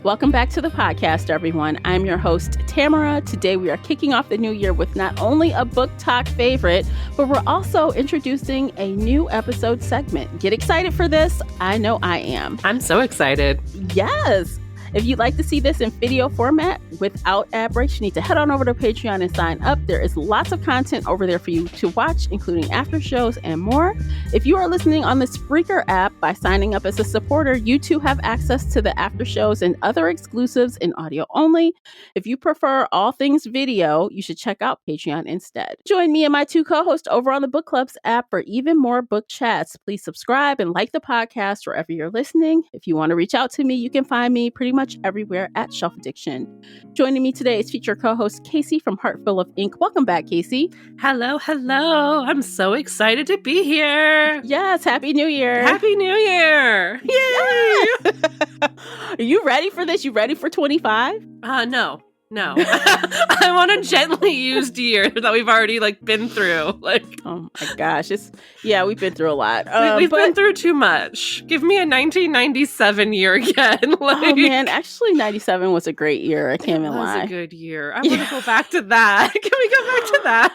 Welcome back to the podcast, everyone. I'm your host, Tamara. Today we are kicking off the new year with not only a Booktok favorite, but we're also introducing a new episode segment. Get excited for this. I know I am. I'm so excited. Yes. If you'd like to see this in video format without ad breaks, you need to head on over to Patreon and sign up. There is lots of content over there for you to watch, including after shows and more. If you are listening on the Spreaker app, by signing up as a supporter, you too have access to the after shows and other exclusives in audio only. If you prefer all things video, you should check out Patreon instead. Join me and my two co-hosts over on the Book Club's app for even more book chats. Please subscribe and like the podcast wherever you're listening. If you want to reach out to me, you can find me pretty much everywhere at Shelf Addiction. Joining me today is feature co-host Casey from Heartful of Ink. Welcome back, Casey. Hello. I'm so excited to be here. Yes, Happy New Year. Happy New Year. Yay! Yeah. Are you ready for this? You ready for 25? No. I want a gently used year that we've already been through. Oh my gosh, we've been through a lot. We've been through too much. Give me a 1997 year again. Oh man, actually 97 was a great year. I can't even lie. It was a good year. I want to go back to that. Can we go back to that?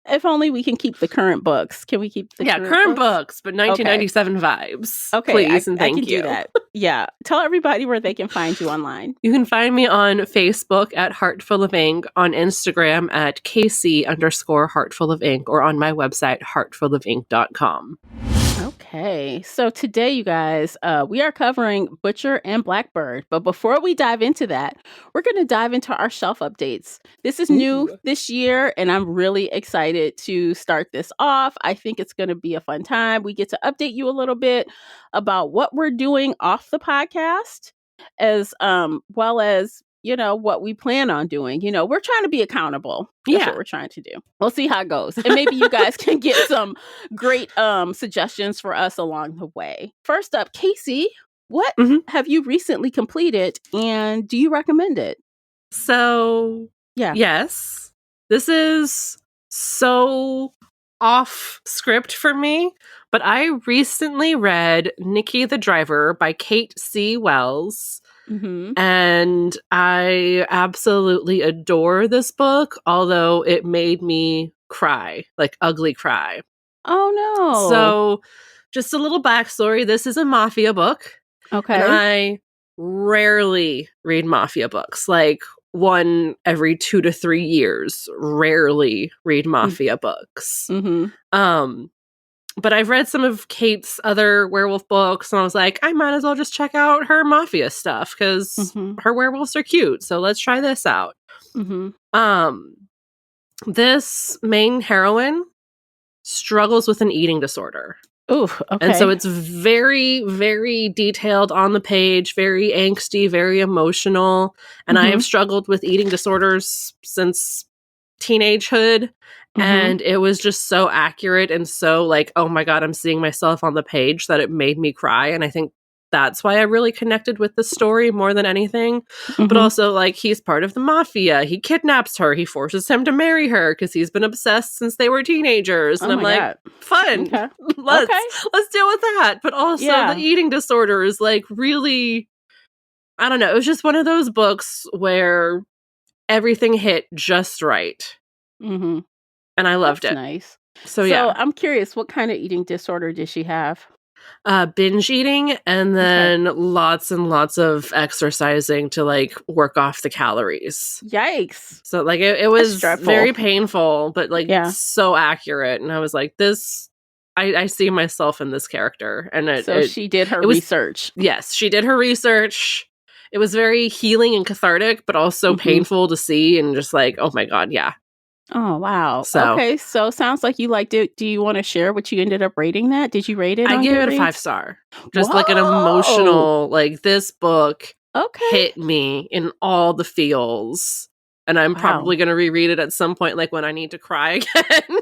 If only we can keep the current books. Can we keep the current books, but 1997 vibes. Okay, please and thank I can you. Do that. Yeah, tell everybody where they can find you online. You can find me on Facebook at Heartful of Ink, on Instagram at Casey_Heartful of Ink, or on my website heartfulofink.com. Okay, so today, you guys, we are covering Butcher and Blackbird. But before we dive into that, we're going to dive into our shelf updates. This is new this year, and I'm really excited to start this off. I think it's going to be a fun time. We get to update you a little bit about what we're doing off the podcast, as well as what we plan on doing. We're trying to be accountable. That's what we're trying to do. We'll see how it goes. And maybe you guys can get some great suggestions for us along the way. First up, Casey, what have you recently completed and do you recommend it? So, yes, this is so off script for me, but I recently read Nikki the Driver by Kate C. Wells. And I absolutely adore this book, although it made me cry, ugly cry. Oh, no. So just a little backstory. This is a mafia book. Okay. And I rarely read mafia books, one every 2 to 3 years. Rarely read mafia books. But I've read some of Kate's other werewolf books, and I was like, I might as well just check out her mafia stuff, because her werewolves are cute, so let's try this out. This main heroine struggles with an eating disorder. Ooh, okay. And so it's very, very detailed on the page, very angsty, very emotional, and I have struggled with eating disorders since teenagehood. And it was just so accurate and so oh my God, I'm seeing myself on the page, that it made me cry. And I think that's why I really connected with the story more than anything. But also, he's part of the mafia. He kidnaps her. He forces him to marry her because he's been obsessed since they were teenagers. And I'm like, fun. Okay. Let's deal with that. But also the eating disorder is really, I don't know. It was just one of those books where everything hit just right. And I loved it. Nice. So yeah. I'm curious, what kind of eating disorder did she have? Binge eating, and then lots and lots of exercising to work off the calories. Yikes. So it was very painful, but so accurate. And I was like, this, I see myself in this character. And she did her research. Yes, she did her research. It was very healing and cathartic, but also painful to see, and just oh my God, yeah. Oh, wow. Okay, so sounds like you liked it. Do you want to share what you ended up rating that? Did you rate it? I gave it a 5-star. Just an emotional, this book hit me in all the feels. And I'm probably going to reread it at some point, when I need to cry again.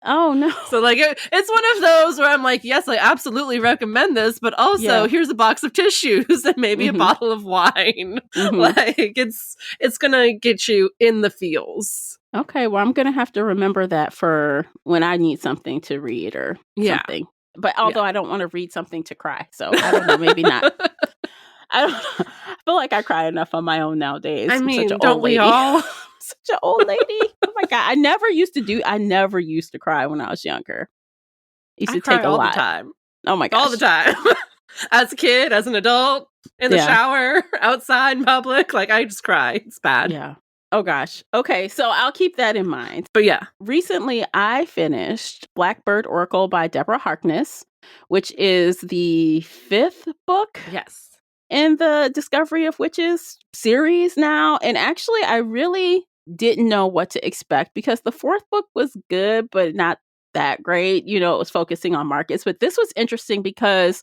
Oh, no. So, it's one of those where I'm like, yes, I absolutely recommend this, but also here's a box of tissues and maybe a bottle of wine. It's going to get you in the feels. Okay, well, I'm going to have to remember that for when I need something to read or something. But although I don't want to read something to cry, so I don't know, maybe not. I don't know. I feel like I cry enough on my own nowadays. I I'm such mean, an don't old we lady. all? Such an old lady. Oh my God. I never used to cry when I was younger. It used I to cry take a all the lot. time. Oh my All gosh. the time. As a kid, as an adult, in the Yeah. shower, outside in public. Like, I just cry. It's bad. Yeah. Oh gosh. Okay, so I'll keep that in mind. But yeah. Recently, I finished Blackbird Oracle by Deborah Harkness, which is the 5th book Yes. in the Discovery of Witches series now. And actually, I really didn't know what to expect because the 4th book was good, but not that great. You know, it was focusing on markets. But this was interesting because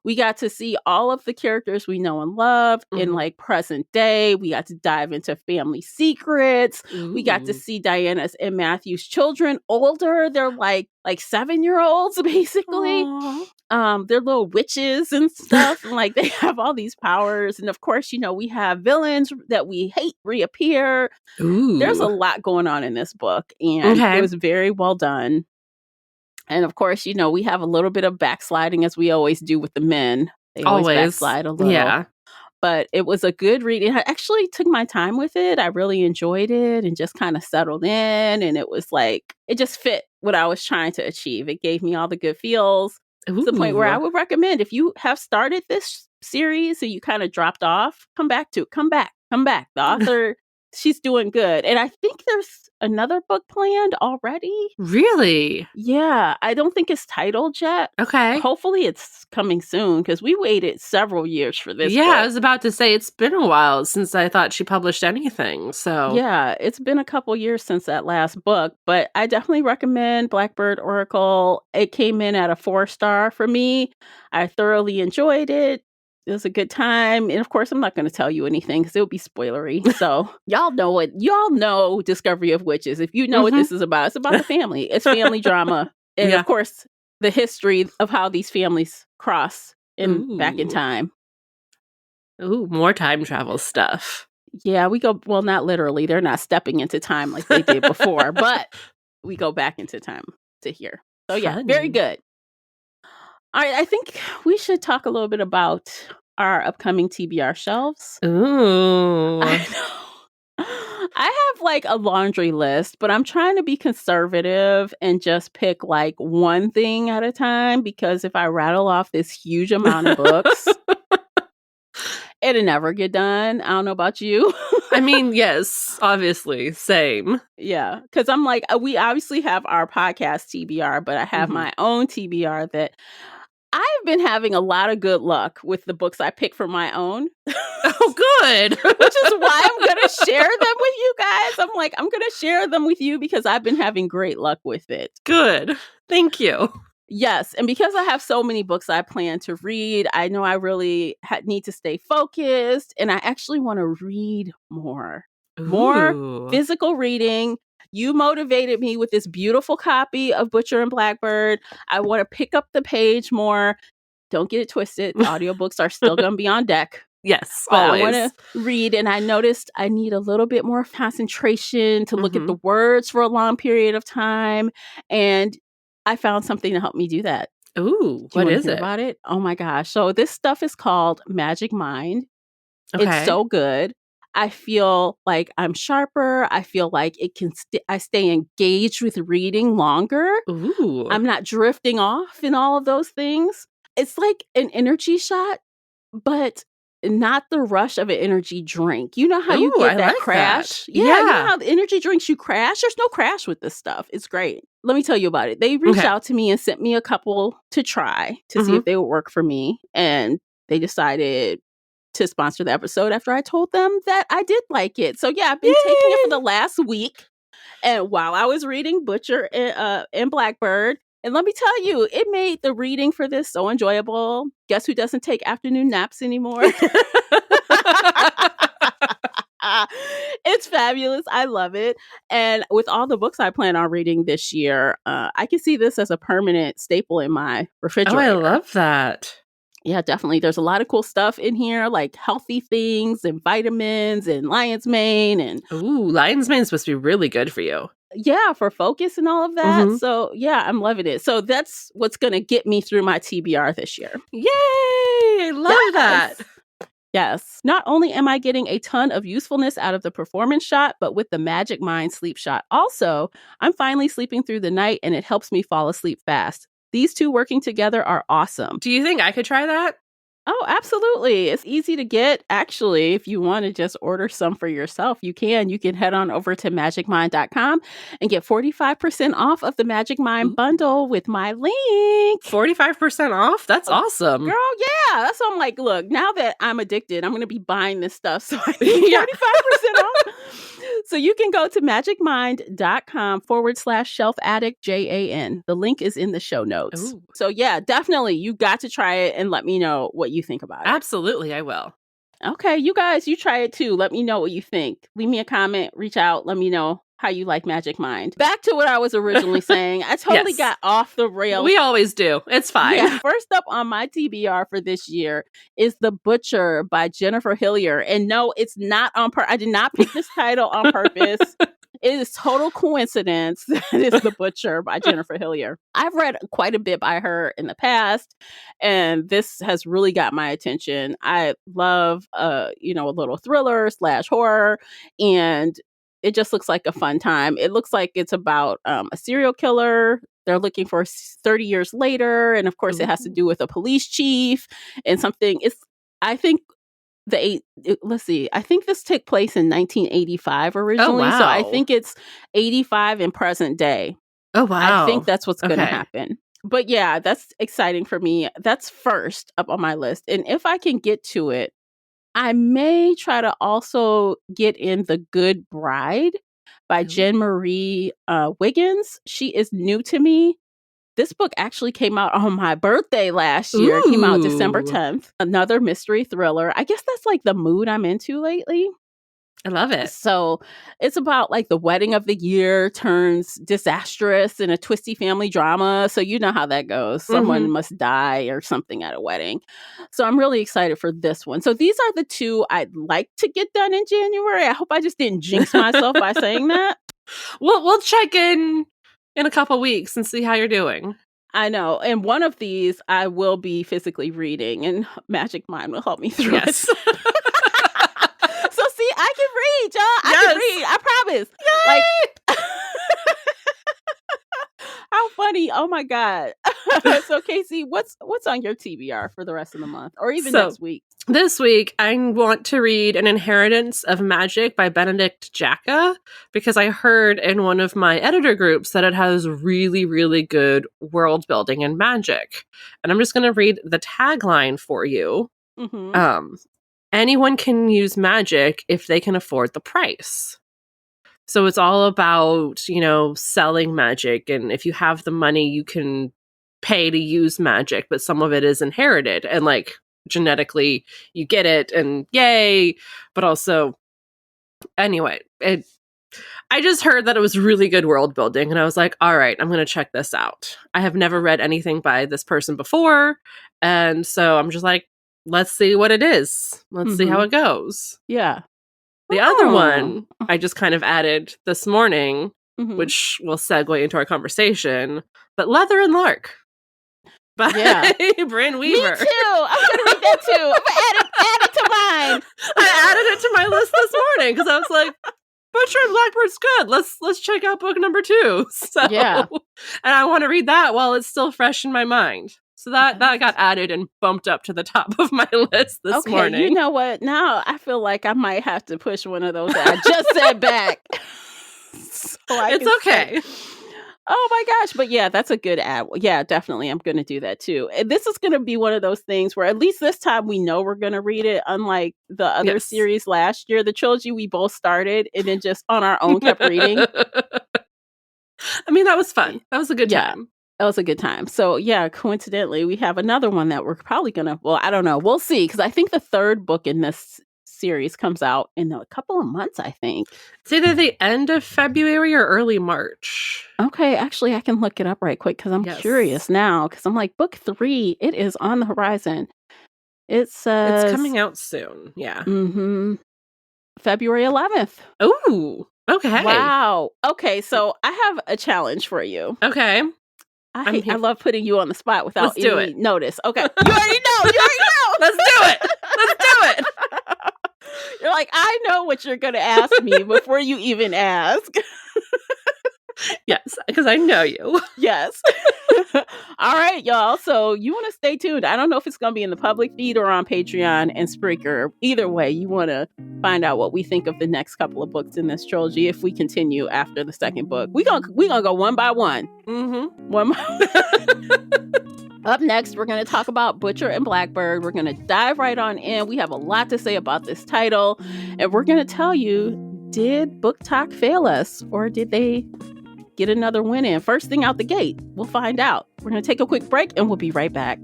we got to see all of the characters we know and love in like present day. We got to dive into family secrets. Ooh. We got to see Diana's and Matthew's children older. They're like 7-year-olds basically. Aww. They're little witches and stuff. And like they have all these powers. And of course, you know, we have villains that we hate reappear. Ooh. There's a lot going on in this book. And it was very well done. And of course, you know, we have a little bit of backsliding as we always do with the men. They always backslide a little. Yeah. But it was a good read. I actually took my time with it. I really enjoyed it and just kind of settled in. And it was like, it just fit what I was trying to achieve. It gave me all the good feels to the point where I would recommend if you have started this series and you kind of dropped off, come back. The author, she's doing good. And I think there's another book planned already. Really? Yeah. I don't think it's titled yet. Okay. Hopefully it's coming soon because we waited several years for this book. I was about to say it's been a while since I thought she published anything. So yeah, it's been a couple years since that last book, but I definitely recommend Blackbird Oracle. It came in at a 4-star for me. I thoroughly enjoyed it. It was a good time. And of course, I'm not going to tell you anything because it would be spoilery. So y'all know it. Y'all know Discovery of Witches. If you know what this is about, it's about the family. It's family drama. And of course, the history of how these families cross back in time. Ooh, more time travel stuff. Yeah, we go, well, not literally. They're not stepping into time like they did before, but we go back into time to here. So yeah, very good. All right, I think we should talk a little bit about our upcoming TBR shelves. Ooh. I know. I have like a laundry list, but I'm trying to be conservative and just pick like one thing at a time because if I rattle off this huge amount of books, it'll never get done. I don't know about you. I mean, yes, obviously, same. Yeah, because I'm like, we obviously have our podcast TBR, but I have my own TBR that I've been having a lot of good luck with the books I pick for my own. Oh, good. Which is why I'm going to share them with you guys. I'm like, I'm going to share them with you because I've been having great luck with it. Good. Thank you. Yes. And because I have so many books I plan to read, I know I really need to stay focused. And I actually want to read more. Ooh. More physical reading. You motivated me with this beautiful copy of Butcher and Blackbird. I want to pick up the page more. Don't get it twisted. Audiobooks are still going to be on deck. Yes, but always. I want to read, and I noticed I need a little bit more concentration to look at the words for a long period of time. And I found something to help me do that. Ooh, what is it? About it? Oh my gosh. So this stuff is called Magic Mind. Okay. It's so good. I feel like I'm sharper. I feel like it can. I stay engaged with reading longer. Ooh. I'm not drifting off in all of those things. It's like an energy shot, but not the rush of an energy drink. You know how you get that crash? That. Yeah, you know how the energy drinks you crash? There's no crash with this stuff. It's great. Let me tell you about it. They reached out to me and sent me a couple to try to see if they would work for me. And they decided to sponsor the episode after I told them that I did like it. So yeah, I've been taking it for the last week. And while I was reading Butcher and Blackbird, and let me tell you, it made the reading for this so enjoyable. Guess who doesn't take afternoon naps anymore? It's fabulous. I love it. And with all the books I plan on reading this year, I can see this as a permanent staple in my refrigerator. Oh, I love that. Yeah, definitely. There's a lot of cool stuff in here, like healthy things and vitamins and lion's mane. And ooh, lion's mane is supposed to be really good for you. Yeah, for focus and all of that. So yeah, I'm loving it. So that's what's going to get me through my TBR this year. Yay! I love that. Yes. Not only am I getting a ton of usefulness out of the performance shot, but with the Magic Mind sleep shot. Also, I'm finally sleeping through the night and it helps me fall asleep fast. These two working together are awesome. Do you think I could try that? Oh, absolutely. It's easy to get. Actually, if you want to just order some for yourself, you can. You can head on over to magicmind.com and get 45% off of the Magic Mind bundle with my link. 45% off? That's awesome. Girl, yeah. That's why I'm like, look, now that I'm addicted, I'm going to be buying this stuff. So I need 45% off. So you can go to magicmind.com/shelf addict JAN. The link is in the show notes. Ooh. So yeah, definitely you got to try it and let me know what you think about it. Absolutely, I will. Okay, you guys, you try it too. Let me know what you think. Leave me a comment, reach out, let me know how you like Magic Mind. Back to what I was originally saying. I totally got off the rails. We always do. It's fine. Yeah. First up on my TBR for this year is The Butcher by Jennifer Hillier. And no, it's not on purpose. I did not pick this title on purpose. It is total coincidence that it's The Butcher by Jennifer Hillier. I've read quite a bit by her in the past, and this has really got my attention. I love, a little thriller / horror, and it just looks like a fun time. It looks like it's about a serial killer. They're looking for 30 years later, and of course, it has to do with a police chief and something. I think I think this took place in 1985 originally. Oh, wow. So I think it's 85 in present day. Oh, wow. I think that's what's going to happen. But yeah, that's exciting for me. That's first up on my list. And if I can get to it, I may try to also get in The Good Bride by Jen Marie Wiggins. She is new to me. This book actually came out on my birthday last year. It came out December 10th. Another mystery thriller. I guess that's like the mood I'm into lately. I love it. So it's about like the wedding of the year turns disastrous in a twisty family drama. So you know how that goes. Someone must die or something at a wedding. So I'm really excited for this one. So these are the two I'd like to get done in January. I hope I just didn't jinx myself by saying that. We'll check in a couple weeks and see how you're doing. I know. And one of these I will be physically reading, and Magic Mind will help me through it. So see, I can read, y'all. I can read. I promise. Yay! Like, how funny. Oh my God. So Casey, what's on your TBR for the rest of the month or even next week? This week, I want to read An Inheritance of Magic by Benedict Jacka because I heard in one of my editor groups that it has really, really good world building and magic. And I'm just going to read the tagline for you. Anyone can use magic if they can afford the price. So it's all about, selling magic. And if you have the money, you can pay to use magic, but some of it is inherited. And genetically you get it and yay, but also anyway, I just heard that it was really good world building and I was like, all right, I'm going to check this out. I have never read anything by this person before. And so I'm just like, let's see what it is. Let's see how it goes. Yeah. The other one I just kind of added this morning, which will segue into our conversation, but Leather and Lark. By Bryn Weaver. Me too. I'm going to read that too. I'm going to add it to mine. I added it to my list this morning because I was like, Butcher and Blackbird's good. Let's check out book number 2. So and I want to read that while it's still fresh in my mind. So that got added and bumped up to the top of my list this morning. You know what? Now I feel like I might have to push one of those that I just said back. It's okay. Oh my gosh. But yeah, that's a good ad. Yeah, definitely. I'm going to do that too. And this is going to be one of those things where at least this time we know we're going to read it. Unlike the other series last year, the trilogy we both started and then just on our own kept reading. I mean, that was fun. That was a good time. That was a good time. So yeah, coincidentally, we have another one that we're probably going to, well, I don't know. We'll see. Because I think the third book in this series comes out in a couple of months, I think. It's either the end of February or early March. Okay, actually, I can look it up right quick because I'm curious now. Because I'm like, book 3, it is on the horizon. It says it's coming out soon. Yeah. February 11th. Ooh. Okay. Wow. Okay, so I have a challenge for you. Okay. I love putting you on the spot without any notice. Okay. You already know. Let's do it. what you're going to ask me before you even ask. Yes, because I know you. Yes. All right, y'all. So you want to stay tuned. I don't know if it's going to be in the public feed or on Patreon and Spreaker. Either way, you want to find out what we think of the next couple of books in this trilogy if we continue after the second book. We're gonna go one by one. One Up next, we're going to talk about Butcher and Blackbird. We're going to dive right on in. We have a lot to say about this title. And we're going to tell you, did Booktok fail us? Or did they get another win in? First thing out the gate, we'll find out. We're going to take a quick break and we'll be right back.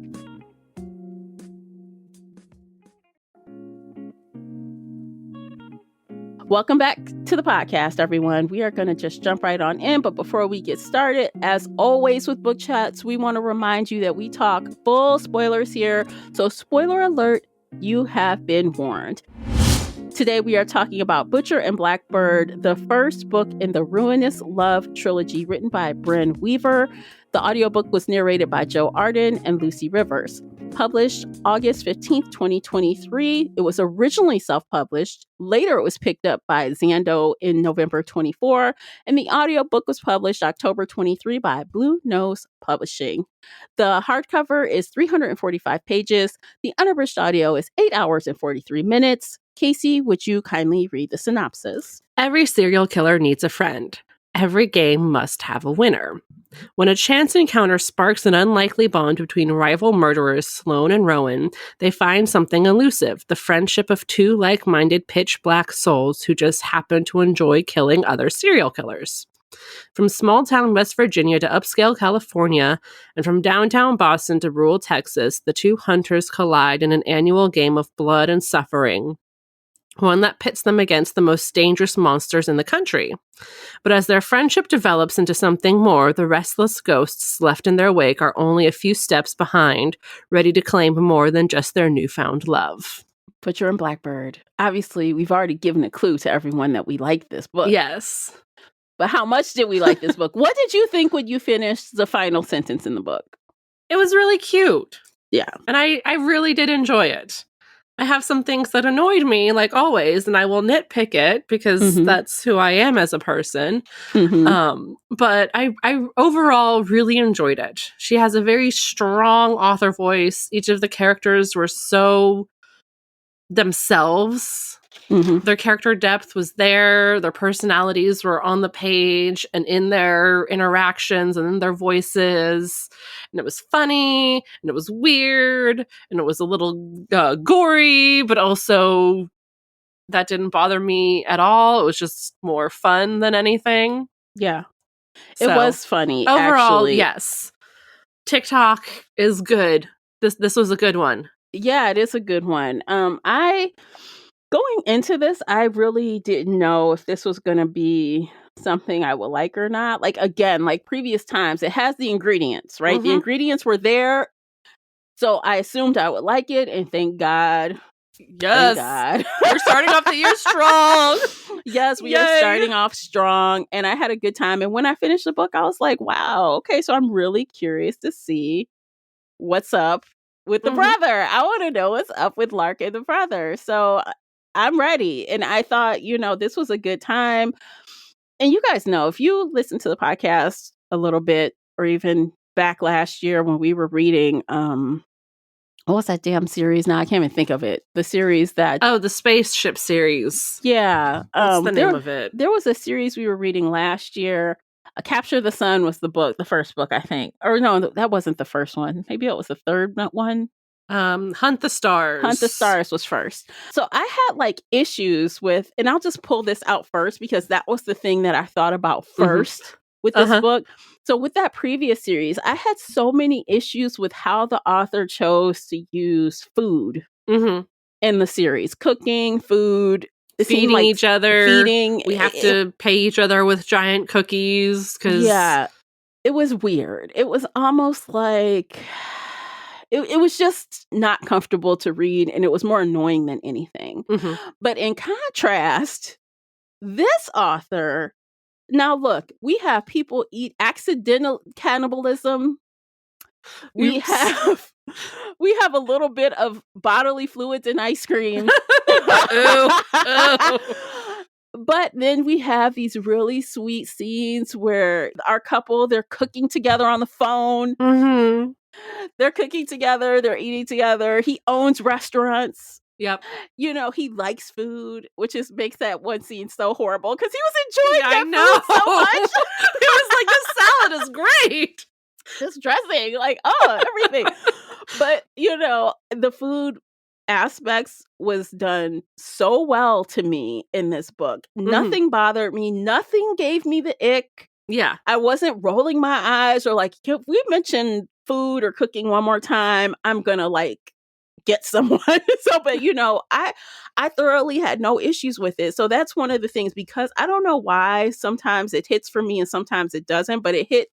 Welcome back to the podcast, everyone. We are going to just jump right on in. But before we get started, as always with Book Chats, we want to remind you that we talk full spoilers here. So spoiler alert, you have been warned. Today, we are talking about Butcher and Blackbird, the first book in the Ruinous Love trilogy written by Bryn Weaver. The audiobook was narrated by Joe Arden and Lucy Rivers. Published August 15th, 2023. It was originally self-published. Later, it was picked up by Zando in November 24. And the audiobook was published October 23 by Blue Nose Publishing. The hardcover is 345 pages. The unabridged audio is 8 hours and 43 minutes. Casey, would you kindly read the synopsis? Every serial killer needs a friend. Every game must have a winner. When a chance encounter sparks an unlikely bond between rival murderers Sloane and Rowan, they find something elusive, the friendship of two like-minded pitch-black souls who just happen to enjoy killing other serial killers. From small-town West Virginia to upscale California, and from downtown Boston to rural Texas, the two hunters collide in an annual game of blood and suffering, one that pits them against the most dangerous monsters in the country. But as their friendship develops into something more, the restless ghosts left in their wake are only a few steps behind, ready to claim more than just their newfound love. Butcher and Blackbird. Obviously, we've already given a clue to everyone that we like this book. Yes. But how much did we like this book? What did you think when you finished the final sentence in the book? It was really cute. Yeah. And I really did enjoy it. I have some things that annoyed me, like always, and I will nitpick it because that's who I am as a person. But I overall really enjoyed it. She has a very strong author voice. Each of the characters were so themselves. Their character depth was there. Their personalities were on the page and in their interactions and in their voices. And it was funny and it was weird and it was a little gory, but also that didn't bother me at all. It was just more fun than anything. Yeah. It was funny. Overall, actually. yes. TikTok is good. This was a good one. Yeah, it is a good one. Going into this, I really didn't know if this was going to be something I would like or not. Like, again, like previous times, it has the ingredients, right? The ingredients were there. So I assumed I would like it. And thank God. Yes. Thank God. We're starting off the year strong. Yes, we are starting off strong. And I had a good time. And when I finished the book, I was like, wow, okay, so I'm really curious to see what's up with the brother. I want to know what's up with Lark and the brother. So I'm ready. And I thought, this was a good time. And you guys know, if you listen to the podcast a little bit, or even back last year when we were reading, what was that damn series? Now I can't even think of it. The series that... Oh, the spaceship series. Yeah. What's the name of it? There was a series we were reading last year. Capture the Sun was the first book, I think. Or no, that wasn't the first one. Maybe it was the third one. Hunt the Stars. Hunt the Stars was first. So I had issues with, and I'll just pull this out first because that was the thing that I thought about first with this book. So with that previous series, I had so many issues with how the author chose to use food in the series. Cooking, food, feeding each other. Feeding. We have to pay each other with giant cookies. Yeah, it was weird. It was almost like... It was just not comfortable to read, and it was more annoying than anything. But in contrast, this author... Now, look, we have people eat accidental cannibalism. We have a little bit of bodily fluids in ice cream. But then we have these really sweet scenes where our couple, they're cooking together on the phone. Mm-hmm. They're cooking together, they're eating together. He owns restaurants. Yep. You know, he likes food, which just makes that one scene so horrible because he was Yeah, I enjoying that food so much. It was like, this salad is great. This dressing, like, oh, everything. But, you know, the food aspects was done so well to me in this book. Nothing bothered me. Nothing gave me the ick. Yeah. I wasn't rolling my eyes or like, if we mention food or cooking one more time, I'm gonna like get someone. So, but you know, I thoroughly had no issues with it. So that's one of the things, because I don't know why sometimes it hits for me and sometimes it doesn't, but it hit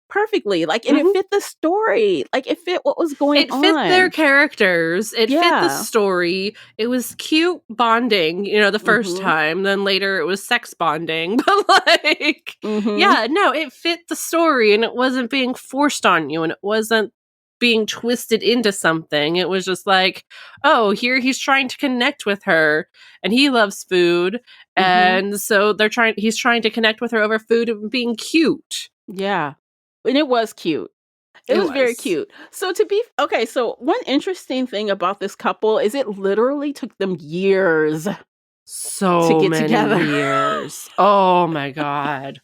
perfectly. Like, and it fit the story. Like, it fit what was going on. It fit their characters. It fit the Yeah. story. It was cute bonding, you know, the first time. Then later it was sex bonding. But like, yeah, no, it fit the story and it wasn't being forced on you and it wasn't being twisted into something. It was just like, oh, here he's trying to connect with her and he loves food. And so he's trying to connect with her over food and being cute. Yeah. And it was cute. It was very cute. So so one interesting thing about this couple is it literally took them years to get together. Years. Oh my God.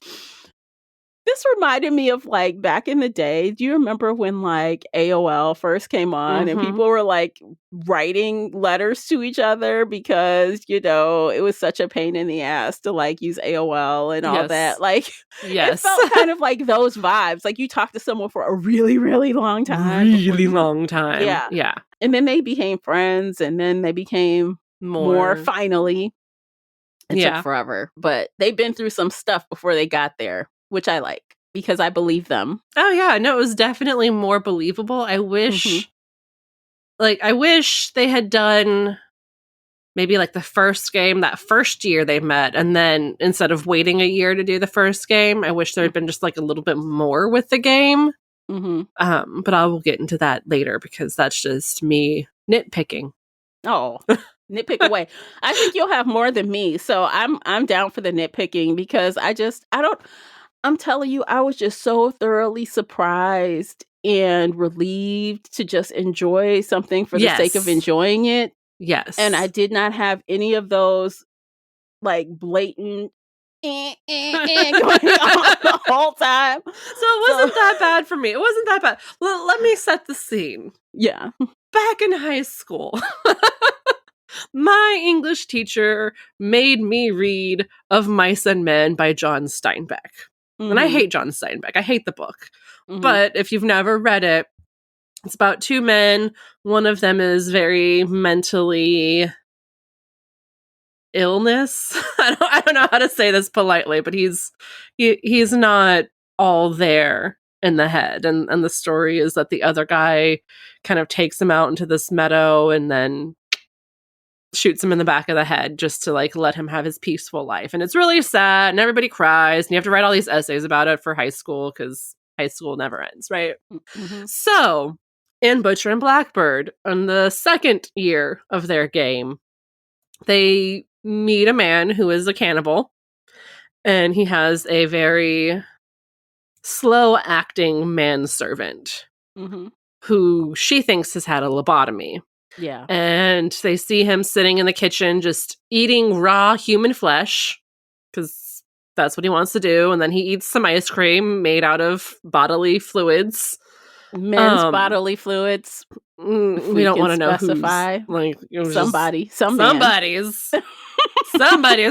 This reminded me of like back in the day. Do you remember when like AOL first came on and people were like writing letters to each other because, you know, it was such a pain in the ass to like use AOL and all that. Like, it felt kind of like those vibes. Like you talked to someone for a really, really long time. Long time. Yeah. Yeah. And then they became friends and then they became more finally. It took forever, but they've been through some stuff before they got there, which I like because I believe them. Oh yeah, no, it was definitely more believable. I wish they had done maybe like the first game that first year they met, and then instead of waiting a year to do the first game, I wish there had been just like a little bit more with the game. But I will get into that later because that's just me nitpicking. Oh, nitpick away. I think you'll have more than me, so I'm down for the nitpicking because I'm telling you, I was just so thoroughly surprised and relieved to just enjoy something for the sake of enjoying it. Yes. And I did not have any of those like blatant going on the whole time. So it wasn't that bad for me. It wasn't that bad. Let me set the scene. Yeah. Back in high school, my English teacher made me read Of Mice and Men by John Steinbeck. And I hate John Steinbeck. I hate the book. But if you've never read it, it's about two men. One of them is very mentally illness. I don't know how to say this politely, but he's not all there in the head. And the story is that the other guy kind of takes him out into this meadow and then shoots him in the back of the head just to like let him have his peaceful life. And it's really sad and everybody cries and you have to write all these essays about it for high school because high school never ends, right? So in Butcher and Blackbird, on the second year of their game, they meet a man who is a cannibal and he has a very slow acting manservant who she thinks has had a lobotomy. Yeah. And they see him sitting in the kitchen just eating raw human flesh because that's what he wants to do. And then he eats some ice cream made out of bodily fluids. Men's bodily fluids. We don't want to know specify. Who's. Like, somebody's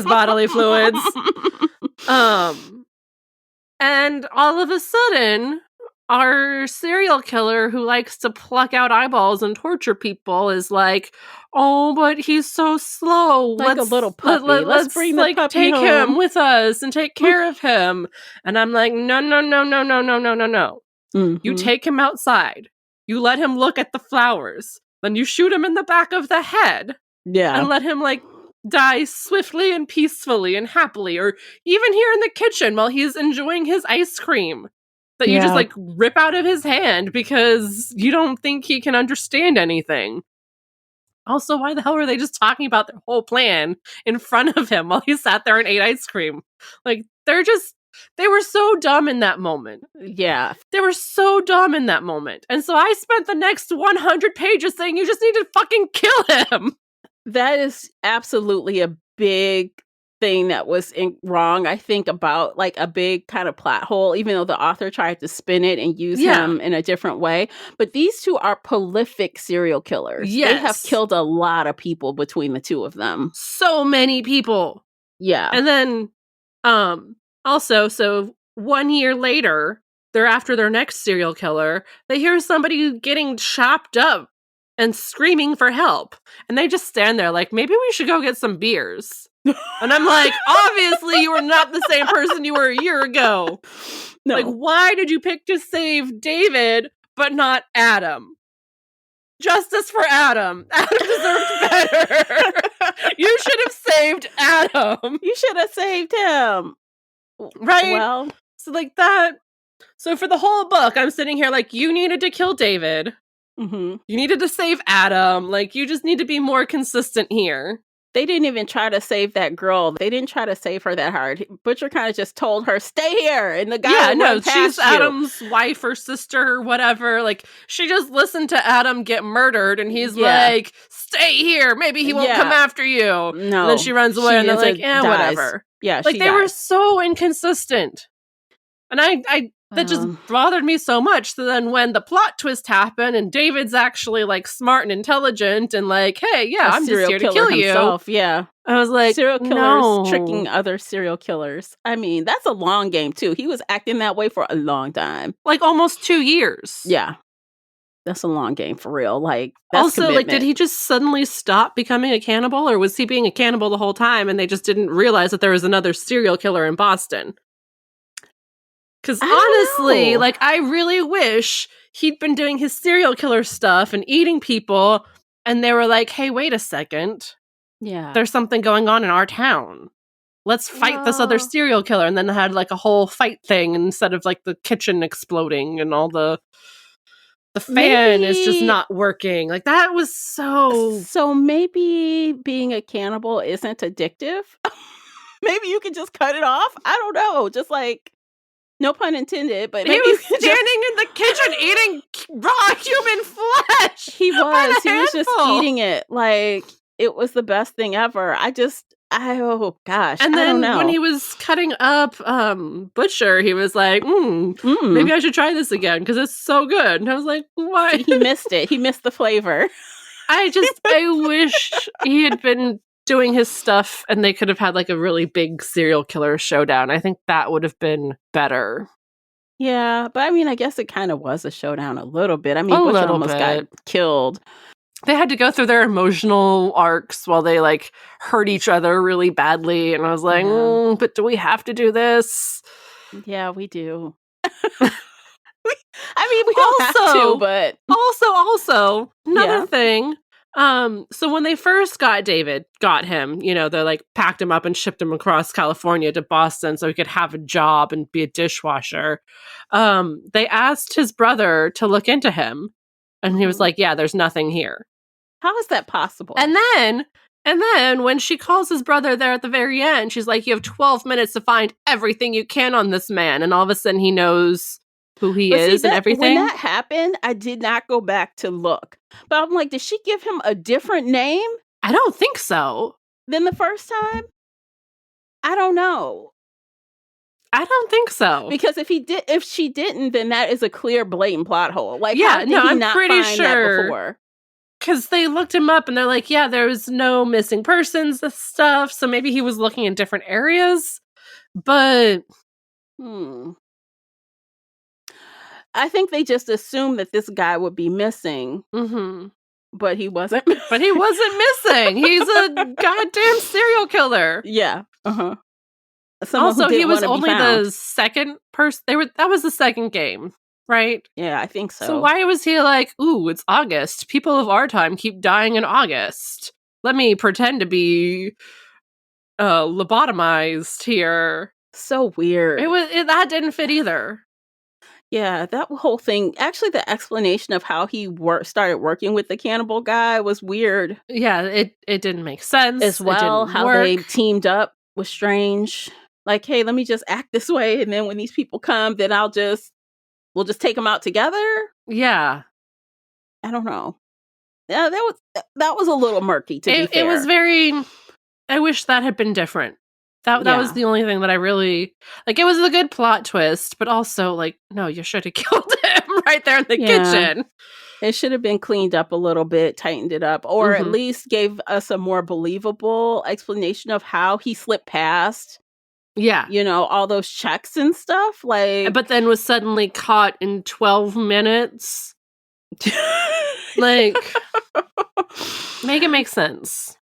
bodily fluids. And all of a sudden, our serial killer who likes to pluck out eyeballs and torture people is like, oh, but he's so slow. Like a little puppy. Let's bring the puppy take home. him with us and take care of him. And I'm like, no. You take him outside. You let him look at the flowers. Then you shoot him in the back of the head. Yeah. And let him like die swiftly and peacefully and happily. Or even here in the kitchen while he's enjoying his ice cream. That you just like rip out of his hand because you don't think he can understand anything. Also, why the hell were they just talking about their whole plan in front of him while he sat there and ate ice cream? Like, they were so dumb in that moment. Yeah. They were so dumb in that moment. And so I spent the next 100 pages saying, you just need to fucking kill him. That is absolutely a big thing that was wrong, I think, about like a big kind of plot hole, even though the author tried to spin it and use him in a different way. But these two are prolific serial killers. Yes. They have killed a lot of people between the two of them. So many people. Yeah. And then also, so 1 year later, they're after their next serial killer. They hear somebody getting chopped up and screaming for help. And they just stand there like, maybe we should go get some beers. And I'm like, obviously you were not the same person you were a year ago. No. Like, why did you pick to save David, but not Adam? Justice for Adam. Adam deserved better. You should have saved Adam. You should have saved him. Right? Well, so like that. So for the whole book, I'm sitting here like, you needed to kill David. Mm-hmm. You needed to save Adam. Like, you just need to be more consistent here. They didn't even try to save that girl. They didn't try to save her that hard. Butcher kind of just told her, stay here. And the guy she's Adam's wife or sister or whatever. Like, she just listened to Adam get murdered. And he's like, stay here. Maybe he won't come after you. No. And then she runs away and they're like, whatever. Yeah, like, they were so inconsistent. And that just bothered me so much. So then when the plot twist happened and David's actually like smart and intelligent and like, hey, I'm just here to kill himself. Yeah. I was like, serial killers tricking other serial killers. I mean, that's a long game too. He was acting that way for a long time. Like almost 2 years. Yeah. That's a long game for real. Like, that's also commitment. Like, did he just suddenly stop becoming a cannibal, or was he being a cannibal the whole time and they just didn't realize that there was another serial killer in Boston? Because honestly, like, I really wish he'd been doing his serial killer stuff and eating people, and they were like, hey, wait a second. Yeah. There's something going on in our town. Let's fight this other serial killer. And then had like a whole fight thing instead of like the kitchen exploding and all the fan is just not working. Like, that was so maybe being a cannibal isn't addictive. Maybe you can just cut it off. I don't know. Just like, no pun intended, but he was standing in the kitchen eating raw human flesh. He was just eating it like it was the best thing ever. Oh gosh. And then I don't know. When he was cutting up Butcher, he was like, maybe I should try this again because it's so good. And I was like, why? He missed it. He missed the flavor. I wish he had been doing his stuff and they could have had like a really big serial killer showdown. I think that would have been better. Yeah, but I mean, I guess it kind of was a showdown a little bit. I mean, Butcher almost got killed. They had to go through their emotional arcs while they like hurt each other really badly. And I was like, but do we have to do this? Yeah, we do. I mean, we don't have to, but also another thing. So when they first got him, they like packed him up and shipped him across California to Boston so he could have a job and be a dishwasher. They asked his brother to look into him, and he was like, yeah, there's nothing here. How is that possible? And then when she calls his brother there at the very end, she's like, you have 12 minutes to find everything you can on this man. And all of a sudden he knows who he is and everything. When that happened, I did not go back to look. But I'm like, did she give him a different name? I don't think so. Than the first time? I don't know. I don't think so. Because if she didn't, then that is a clear, blatant plot hole. Like, I'm pretty sure. Before? Because they looked him up and they're like, yeah, there was no missing persons and stuff. So maybe he was looking in different areas. But I think they just assumed that this guy would be missing. Mm-hmm. But he wasn't. But he wasn't missing. He's a goddamn serial killer. Yeah. Uh-huh. Also, he was only the second person. That was the second game, right? Yeah, I think so. So why was he like, ooh, it's August. People of our time keep dying in August. Let me pretend to be lobotomized here. So weird. That didn't fit either. Yeah, that whole thing. Actually, the explanation of how he started working with the cannibal guy was weird Yeah, it didn't make sense. as It well. didn't How they work. teamed up was strange. Like, hey, let me just act this way, and then when these people come, then we'll just take them out together. Yeah. I don't know. Yeah, that was a little murky, to be It was fair. very. I wish that had been different. That was Yeah, the only thing that I really like. It was a good plot twist, but also like, no, you should have killed him right there in the yeah. kitchen. It should have been cleaned up a little bit, tightened it up, or at Hmm. least gave us a more believable explanation of how he slipped past, Yeah, all those checks and stuff. Like, but then was suddenly caught in 12 minutes. Like, make it make sense.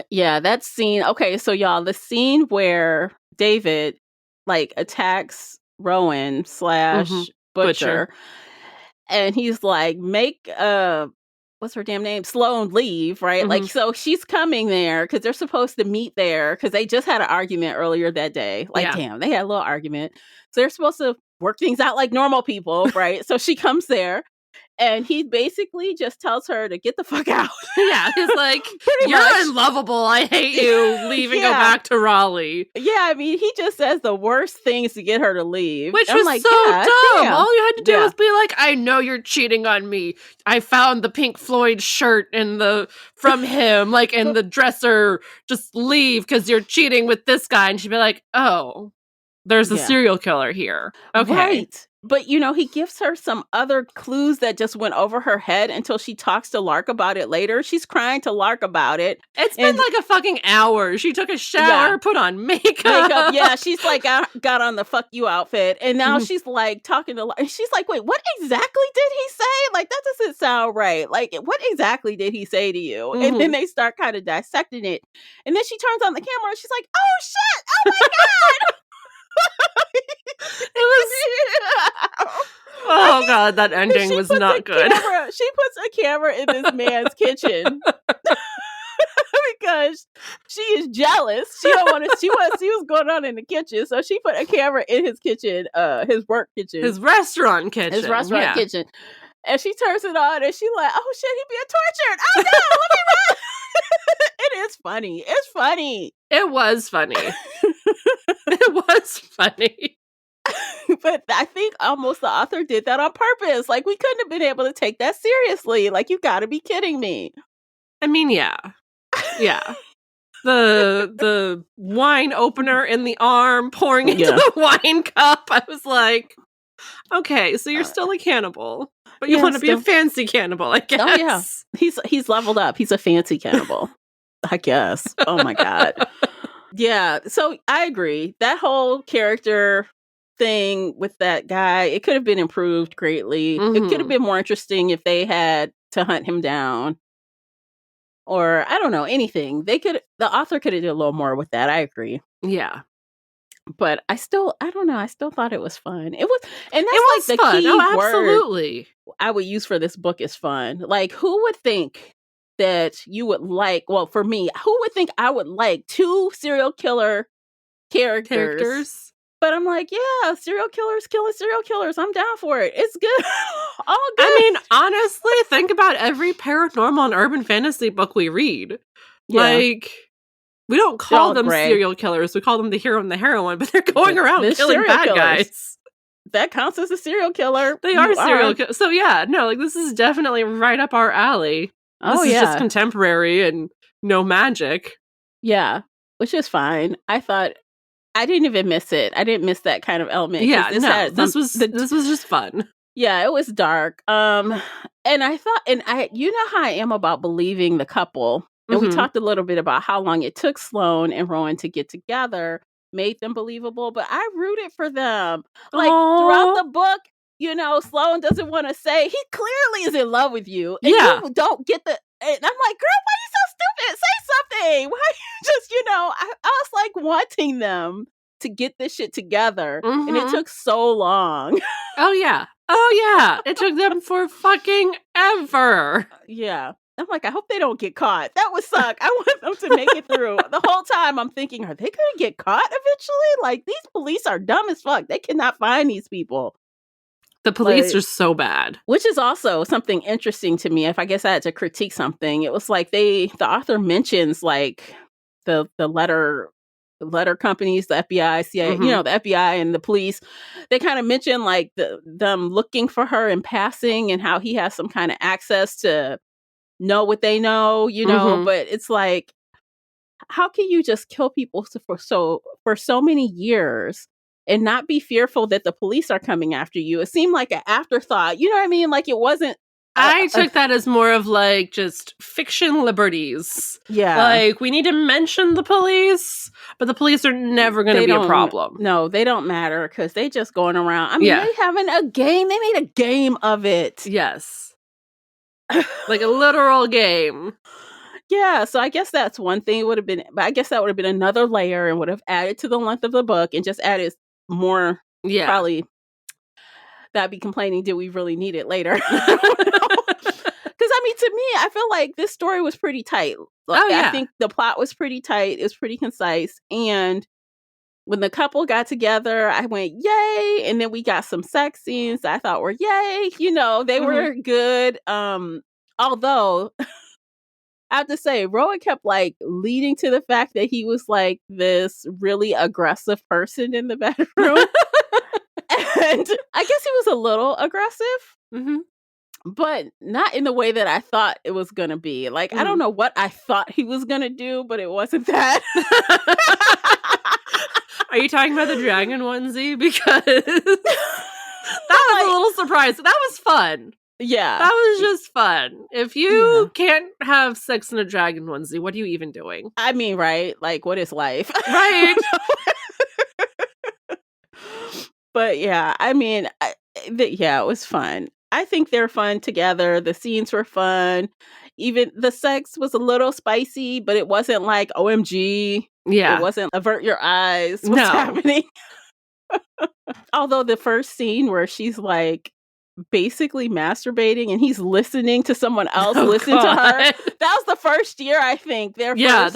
yeah, that scene. Okay, so y'all, the scene where David like attacks Rowan Hmm. / Butcher. Butcher, and he's like, make what's her damn name? Sloane leave, right? Hmm. Like, so she's coming there because they're supposed to meet there because they just had an argument earlier that day. Like, Yeah. damn, they had a little argument. So they're supposed to work things out like normal people, right? So she comes there and he basically just tells her to get the fuck out. Yeah, he's like, Pretty you're much. unlovable. I hate you. Leave and go Yeah. back to Raleigh. Yeah, I mean, he just says the worst things to get her to leave. Which I'm was like, so God dumb. damn. All you had to do Yeah. was be like, I know you're cheating on me. I found the Pink Floyd shirt from him, like in the dresser. Just leave because you're cheating with this guy. And she'd be like, oh, there's a Yeah. serial killer here. Okay. Right. But, he gives her some other clues that just went over her head until she talks to Lark about it later. She's crying to Lark about it. It's And been like a fucking hour. She took a shower, Yeah. put on makeup. Yeah, she's like got on the fuck you outfit. And now Mhm. she's like talking to Lark. And she's like, wait, what exactly did he say? Like, that doesn't sound right. Like, what exactly did he say to you? And then Mhm. they start kind of dissecting it. And then she turns on the camera and she's like, oh shit, oh my God. It was. Oh god, that ending was not good. She puts a camera in this man's kitchen because she is jealous. She don't want to. She wants to see what's going on in the kitchen, so she put a camera in his kitchen, his work kitchen, His restaurant kitchen. kitchen, and she turns it on, and she like, oh shit, he being tortured. Oh no, let me run. It is funny. It's funny. It was funny. It was funny. But I think almost the author did that on purpose. Like, we couldn't have been able to take that seriously. Like, you got to be kidding me. I mean, yeah. Yeah. The wine opener in the arm pouring into the wine cup. I was like, okay, so you're still a cannibal, but you want to be a fancy cannibal, I guess. Oh yeah, he's leveled up. He's a fancy cannibal, I guess. Oh my God. Yeah, so I agree. That whole character thing with that guy, it could have been improved greatly. It could have been more interesting if they had to hunt him down. Or I don't know, anything. The author could have did a little more with that. I agree. Yeah. But I don't know. I still thought it was fun. It was, and that's It was like the fun. key Oh, word absolutely. I would use for this book is fun. Like, who would think that you would like, well, for me, who would think I would like 2 serial killer characters? But I'm like, yeah, serial killers killing serial killers. I'm down for it. It's good. All good. I mean, honestly, think about every paranormal and urban fantasy book we read. Yeah. Like, we don't call them serial killers. We call them the hero and the heroine, but they're going around killing bad guys. That counts as a serial killer. They are serial killers. So yeah, no, like this is definitely right up our alley. This is just contemporary and no magic. Yeah, which is fine. I thought I didn't even miss it. I didn't miss that kind of element. Yeah, this was just fun. Yeah, it was dark. And I thought, you know how I am about believing the couple. And we talked a little bit about how long it took Sloane and Rowan to get together, made them believable, but I rooted for them. Like, throughout the book, Sloane doesn't want to say, he clearly is in love with you. And you don't get and I'm like, girl, why are you so stupid? Say something. Why you just, I was like wanting them to get this shit together. And it took so long. Oh yeah. It took them for fucking ever. Yeah. I'm like, I hope they don't get caught. That would suck. I want them to make it through. The whole time I'm thinking, are they going to get caught eventually? Like, these police are dumb as fuck. They cannot find these people. The police are so bad. Which is also something interesting to me. If I guess I had to critique something, it was like the author mentions like the letter companies, the FBI, CIA, Mhm. the FBI and the police. They kind of mention like them looking for her in passing and how he has some kind of access to know what they know, Mhm. but it's like, how can you just kill people for so many years and not be fearful that the police are coming after you? It seemed like an afterthought. You know what I mean? Like it wasn't. I took that as more of like just fiction liberties. Yeah. Like we need to mention the police, but the police are never going to be a problem. No, they don't matter because they just going around. I mean, they having a game. They made a game of it. Yes. Like a literal game. Yeah, so I guess that's one thing. It would have been, but I guess that would have been another layer and would have added to the length of the book and just added more. Yeah. Probably that'd be complaining, did we really need it later? Because I mean, to me, I feel like this story was pretty tight. I think the plot was pretty tight. It was pretty concise. And when the couple got together, I went, yay. And then we got some sex scenes that I thought were yay. They were good. Although I have to say, Rowan kept like leading to the fact that he was like this really aggressive person in the bedroom. And I guess he was a little aggressive, but not in the way that I thought it was going to be. Like, I don't know what I thought he was going to do, but it wasn't that. Are you talking about the dragon onesie? Because that was a little surprise. That was fun. Yeah. That was just fun. If you can't have sex in a dragon onesie, what are you even doing? I mean, right? Like, what is life? Right. But yeah, I mean, it was fun. I think they're fun together. The scenes were fun. Even the sex was a little spicy, but it wasn't like OMG. Yeah. It wasn't avert your eyes. What's happening? Although the first scene where she's like basically masturbating and he's listening to someone else listen to her. That was the first year, I think. That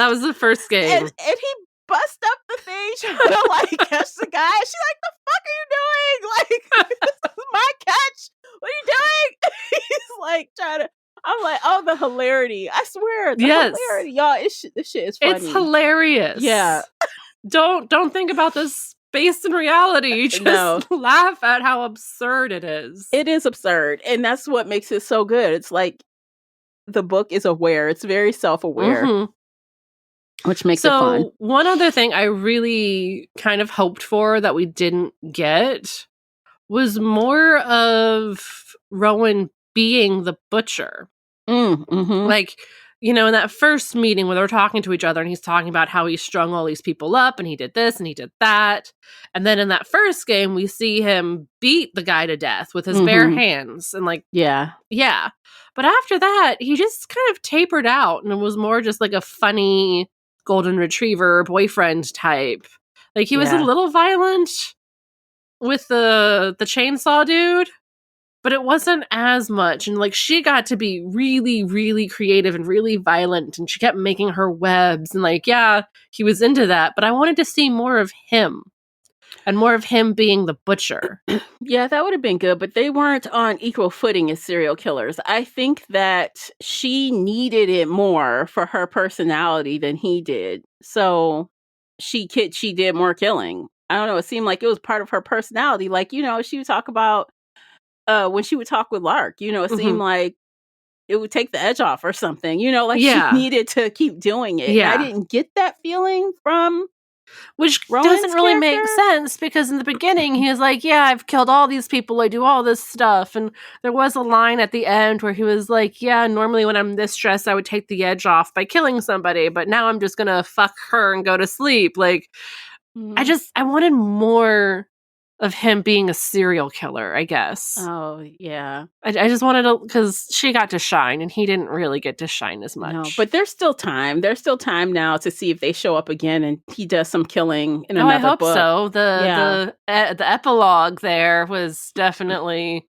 was the first game. And he bust up the thing trying to like catch the guy. She's like, the fuck are you doing? Like, this is my catch. What are you doing? He's like trying to. I'm like, oh, the hilarity. I swear, the hilarity. Y'all, this shit is funny. It's hilarious. Yeah. Don't think about this based in reality. Just laugh at how absurd it is. It is absurd. And that's what makes it so good. It's like the book is aware. It's very self-aware. Which makes it fun. So one other thing I really kind of hoped for that we didn't get was more of Rowan being the butcher. Like, in that first meeting where they're talking to each other and he's talking about how he strung all these people up and he did this and he did that. And then in that first game, we see him beat the guy to death with his bare hands. And like, yeah. But after that, he just kind of tapered out and it was more just like a funny golden retriever boyfriend type. Like he was a little violent with the chainsaw dude, but it wasn't as much. And like she got to be really, really creative and really violent, and she kept making her webs and like, he was into that, but I wanted to see more of him and more of him being the butcher. Yeah, that would have been good, but they weren't on equal footing as serial killers. I think that she needed it more for her personality than he did. So she did more killing. I don't know. It seemed like it was part of her personality. Like, she would talk about when she would talk with Lark, it seemed like it would take the edge off or something, she needed to keep doing it. Yeah. I didn't get that feeling from Which Rowan's doesn't really make sense because in the beginning he was like, I've killed all these people, I do all this stuff. And there was a line at the end where he was like, normally when I'm this stressed, I would take the edge off by killing somebody, but now I'm just gonna fuck her and go to sleep. Like, I wanted more of him being a serial killer, I guess. Oh, yeah. I just wanted to, because she got to shine and he didn't really get to shine as much. No, but there's still time. There's still time now to see if they show up again and he does some killing in another book. I hope so. The epilogue there was definitely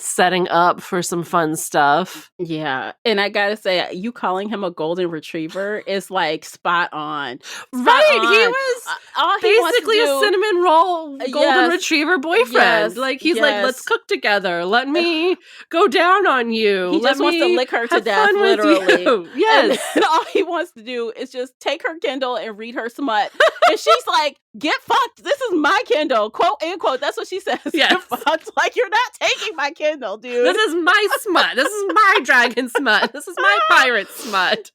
setting up for some fun stuff. Yeah. And I gotta say, you calling him a golden retriever is like spot on. Right. He was all he basically a cinnamon roll golden retriever boyfriend. Yes, like he's like, let's cook together. Let me go down on you. He just wants to lick her to death, literally. Yes. And all he wants to do is just take her Kindle and read her smut. And she's like, get fucked. This is my Kindle. Quote, unquote. That's what she says. Yes. Get fucked. Like, you're not taking my Kindle, dude. This is my smut. This is my dragon smut. This is my pirate smut.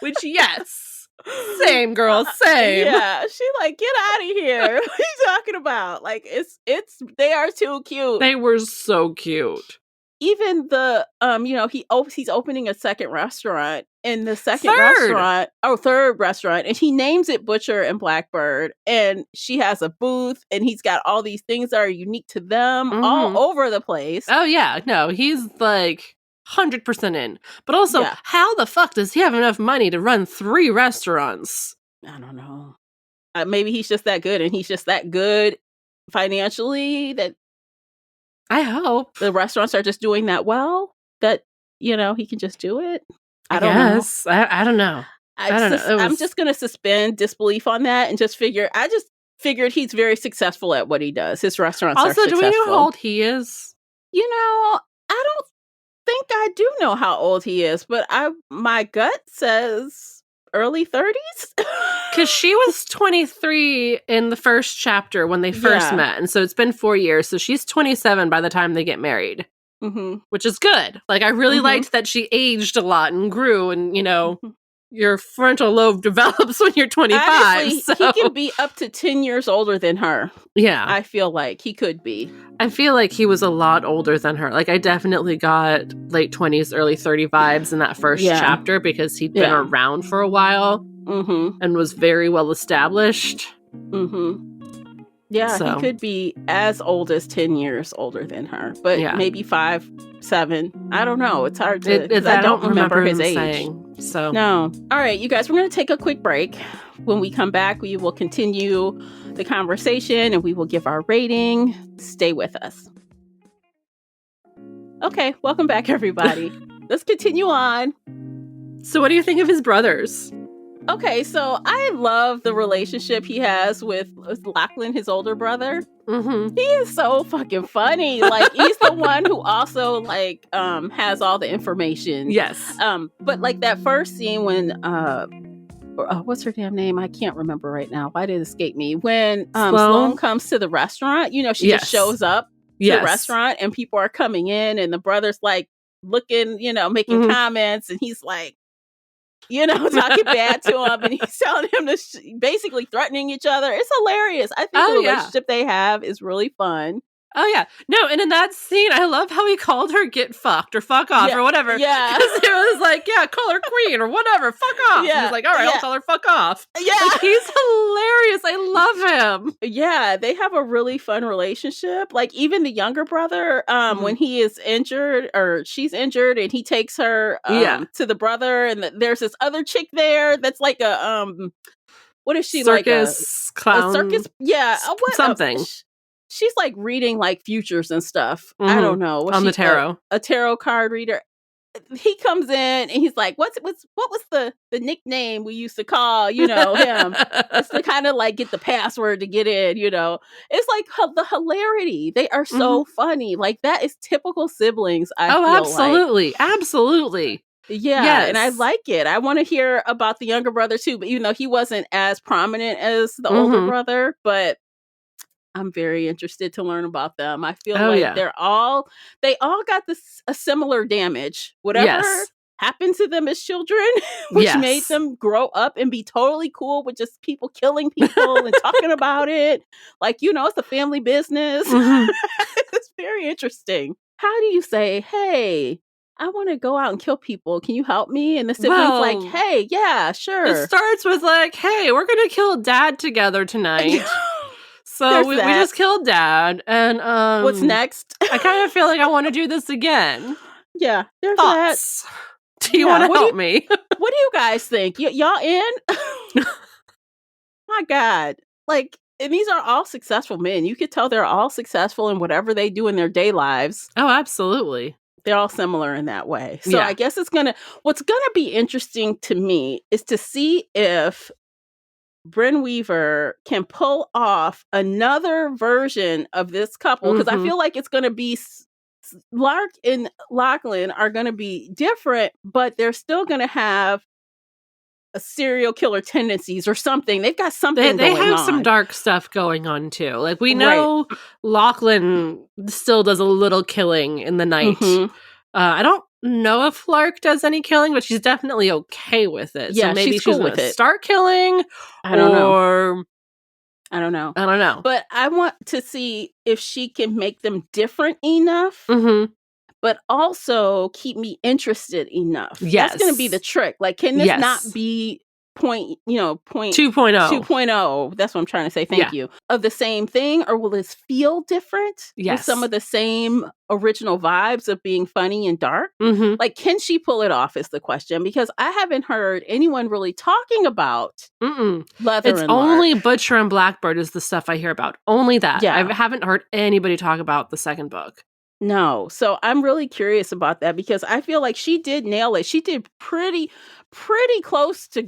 Which, yes. Same, girl. Same. Yeah. She like, get out of here. What are you talking about? Like, they are too cute. They were so cute. Even the he's opening a second restaurant, and the third restaurant, and he names it Butcher and Blackbird, and she has a booth, and he's got all these things that are unique to them all over the place. Oh yeah, no, he's like 100% in. But also, how the fuck does he have enough money to run 3 restaurants? I don't know. Maybe he's just that good, and he's just that good financially that I hope the restaurants are just doing that well that, he can just do it. I don't know. I don't know. I'm just going to suspend disbelief on that and just I just figured he's very successful at what he does. His restaurants are successful. Also, do we know how old he is? I don't think I do know how old he is, but my gut says early 30s. Because she was 23 in the first chapter when they first met. And so it's been 4 years. So she's 27 by the time they get married, which is good. Like, I really liked that she aged a lot and grew and, your frontal lobe develops when you're 25. Honestly, so. He can be up to 10 years older than her. Yeah. I feel like he could be. I feel like he was a lot older than her. Like, I definitely got late 20s, early 30 vibes in that first chapter because he'd been around for a while and was very well established. Yeah, he could be as old as 10 years older than her, but maybe 5, 7. I don't know. It's hard to. I don't remember his age. No. All right, you guys, we're going to take a quick break. When we come back, we will continue the conversation and we will give our rating. Stay with us. Okay, welcome back, everybody. Let's continue on. So, what do you think of his brothers? Okay, so I love the relationship he has with Lachlan, his older brother. He is so fucking funny. Like, he's the one who also like has all the information. Yes. But like that first scene when what's her damn name? I can't remember right now. Why did it escape me? When Sloane comes to the restaurant, she just shows up to the restaurant and people are coming in and the brother's like looking, making comments, and he's like, talking bad to him, and he's telling him to basically threatening each other. It's hilarious. I think the relationship they have is really fun. Oh, yeah. No, and in that scene, I love how he called her get fucked or fuck off or whatever. Yeah. Because it was like, call her queen or whatever. Fuck off. Yeah. And he's like, all right, I'll tell her fuck off. Yeah. Like, he's hilarious. I love him. Yeah, they have a really fun relationship. Like, even the younger brother, when he is injured or she's injured and he takes her to the brother, and there's this other chick there that's like a, what is she, circus like clown? A circus? Yeah. Something. She's like reading like futures and stuff. I don't know. On the tarot. A tarot card reader. He comes in and he's like, what was the nickname we used to call, him? It's to kind of like get the password to get in, It's like the hilarity. They are so funny. Like, that is typical siblings, I feel absolutely. like. Absolutely. Yeah, yes. And I like it. I want to hear about the younger brother too, but even though he wasn't as prominent as the older brother, but I'm very interested to learn about them. I feel like they all got a similar damage. Whatever happened to them as children, which made them grow up and be totally cool with just people killing people and talking about it. Like, it's a family business. It's very interesting. How do you say, hey, I want to go out and kill people. Can you help me? And the siblings like, hey, yeah, sure. It starts with like, hey, we're going to kill Dad together tonight. So we just killed Dad, and what's next? I kind of feel like I want to do this again. Yeah, there's thoughts. That. Do you want to help me? What do you guys think? Y'all in? My God, like, and these are all successful men. You could tell they're all successful in whatever they do in their day lives. Oh, absolutely. They're all similar in that way. So Yeah. I guess what's gonna be interesting to me is to see if Bryn Weaver can pull off another version of this couple, because I feel like it's gonna be Lark and Lachlan are gonna be different, but they're still gonna have a serial killer tendencies or something. They've got something They going have on. some dark stuff going on too. Like, we know Lachlan still does a little killing in the night. I don't know if Lark does any killing, but she's definitely okay with it. Yeah, so maybe she's cool gonna with it. start killing. I don't know. I don't know. I don't know. But I want to see if she can make them different enough, but also keep me interested enough. Yes. That's going to be the trick. Like, can this not be point 2.0? That's what I'm trying to say. Thank you. Of the same thing, or will this feel different? Yes. With some of the same original vibes of being funny and dark? Like, can she pull it off is the question, because I haven't heard anyone really talking about Leather it's and only Lark. Butcher and Blackbird is the stuff I hear about. Only that. Yeah. I haven't heard anybody talk about the second book. No. So I'm really curious about that, because I feel like she did nail it. She did pretty close to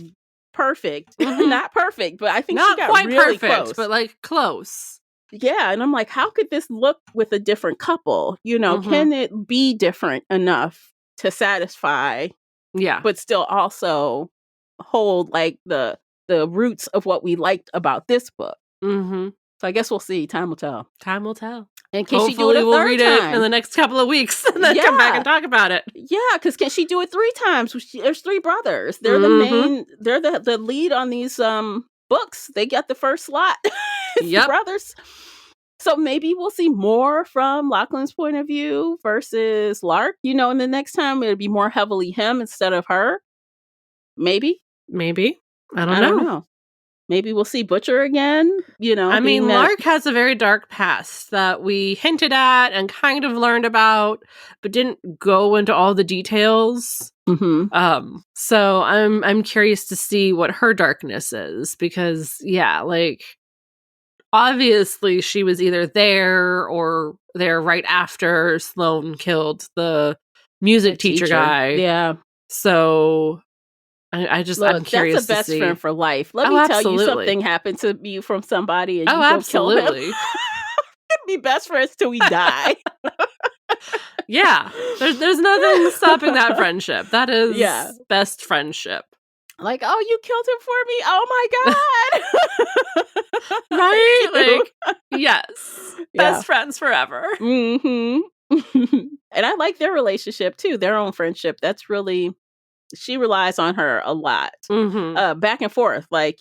perfect. Not perfect, but I think Not she got quite really perfect, close. but like close. Yeah, and I'm like, how could this look with a different couple? Can it be different enough to satisfy? Yeah. But still also hold like the roots of what we liked about this book. So I guess we'll see. Time will tell. Time will tell. And can she do it a we'll third read time? it in the next couple of weeks and then come back and talk about it. Yeah, because can she do it 3 times? There's 3 brothers. They're the main. They're the lead on these books. They got the first slot. It's the brothers. So maybe we'll see more from Lachlan's point of view versus Lark. And the next time it'll be more heavily him instead of her. Maybe. I don't know. Maybe we'll see Butcher again, I mean, Lark has a very dark past that we hinted at and kind of learned about, but didn't go into all the details. So I'm curious to see what her darkness is, because obviously she was either there or there right after Sloane killed the music teacher guy. Yeah. So I'm curious. That's a best friend for life. Let me tell you, something happened to you from somebody, and you go kill him. Could be best friends till we die. Yeah, there's nothing stopping that friendship. That is best friendship. Like, oh, you killed him for me. Oh my god! Right? Like, yes, best friends forever. And I like their relationship too. Their own friendship. That's really. She relies on her a lot. Back and forth. Like,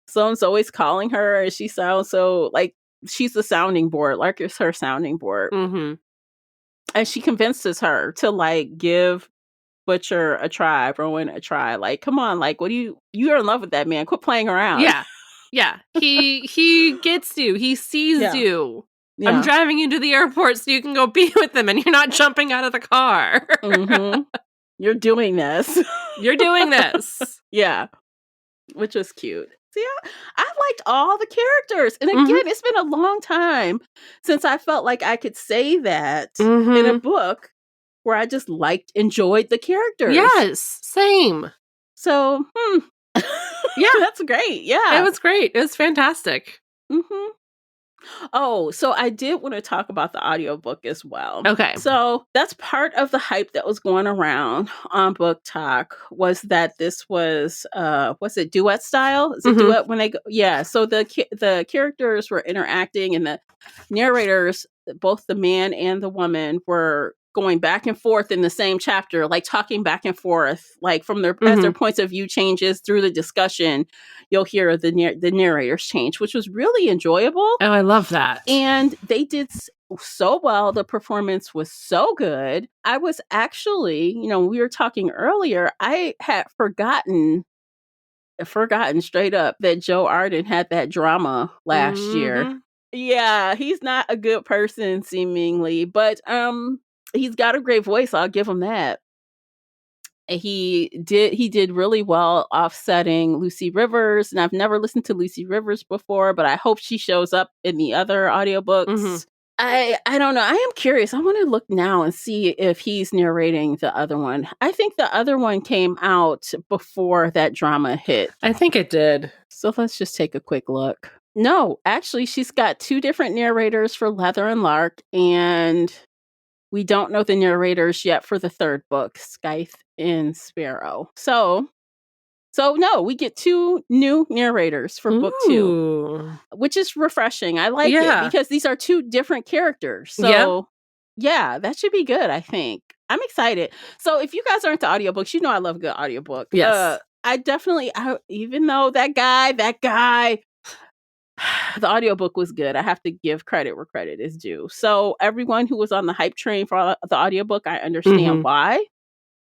Sloane's always calling her, and she sounds so like she's the sounding board. Lark is her sounding board. And she convinces her to like give Butcher a try, Rowan a try. Like, come on, like, what you're in love with that man. Quit playing around. Yeah. He gets you. He sees you. Yeah. I'm driving you to the airport so you can go be with him, and you're not jumping out of the car. You're doing this. You're doing this. Yeah. Which was cute. So yeah, I liked all the characters. And again, it's been a long time since I felt like I could say that in a book where I just enjoyed the characters. Yes, same. So, yeah, that's great. Yeah. It was great. It was fantastic. Oh, so I did want to talk about the audiobook as well. Okay. So that's part of the hype that was going around on Booktok, was that this was it duet style? Is it duet when they go? Yeah. So the characters were interacting, and the narrators, both the man and the woman, were going back and forth in the same chapter, like talking back and forth, like from as their points of view changes through the discussion, you'll hear the narrators change, which was really enjoyable. Oh, I love that. And they did so well. The performance was so good. I was actually, we were talking earlier, I had forgotten straight up that Joe Arden had that drama last year. Yeah, he's not a good person seemingly, but he's got a great voice. I'll give him that. He did really well offsetting Lucy Rivers, and I've never listened to Lucy Rivers before, but I hope she shows up in the other audiobooks. Mhm. I don't know. I am curious. I want to look now and see if he's narrating the other one. I think the other one came out before that drama hit. I think it did. So let's just take a quick look. No, actually, she's got 2 different narrators for Leather and Lark, and we don't know the narrators yet for the 3rd book, Scythe and Sparrow. So no, we get 2 new narrators for book 2, which is refreshing. I like it because these are 2 different characters. So yeah, that should be good, I think. I'm excited. So if you guys aren't the audiobooks, you know I love a good audiobook. Yes. I definitely, even though that guy, the audiobook was good. I have to give credit where credit is due. So everyone who was on the hype train for the audiobook, I understand why.